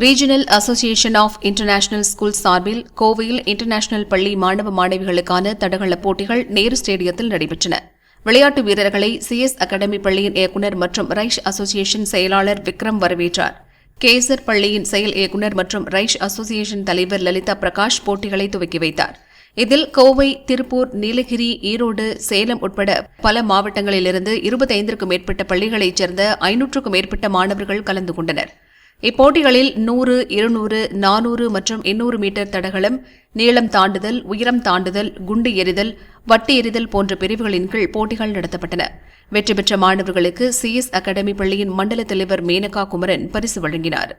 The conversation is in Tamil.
Regional association of international school சார்பில் கோவையில் இன்டர்நேஷனல் பள்ளி மாணவ மாணவிகளுக்கான தடகள போட்டிகள் நேரு ஸ்டேடியத்தில் நடைபெற்றன. விளையாட்டு வீரர்களை சிஎஸ் அகாடமி பள்ளியின் இயக்குநர் மற்றும் ரைஷ் அசோசியேஷன் செயலாளர் விக்ரம் வரவேற்றார். கேசர் பள்ளியின் செயல் இயக்குநர் மற்றும் ரைஷ் அசோசியேஷன் தலைவர் லலிதா பிரகாஷ் போட்டிகளை துவக்கி வைத்தார். இதில் கோவை, திருப்பூர், நீலகிரி, ஈரோடு, சேலம் உட்பட பல மாவட்டங்களிலிருந்து 25க்கும் மேற்பட்ட பள்ளிகளைச் சேர்ந்த 500க்கும் மேற்பட்ட மாணவர்கள் கலந்து கொண்டனர். இப்போட்டிகளில் 100, 200, 400 மற்றும் 800 மீட்டர் தடகளம், நீளம் தாண்டுதல், உயரம் தாண்டுதல், குண்டு எறிதல், வட்டு எறிதல் போன்ற பிரிவுகளின் கீழ் போட்டிகள் நடத்தப்பட்டன. வெற்றி பெற்ற மாணவர்களுக்கு சிஎஸ் அகாடமி பள்ளியின் மண்டல தலைவர் மேனகா குமரன் பரிசு வழங்கினார்.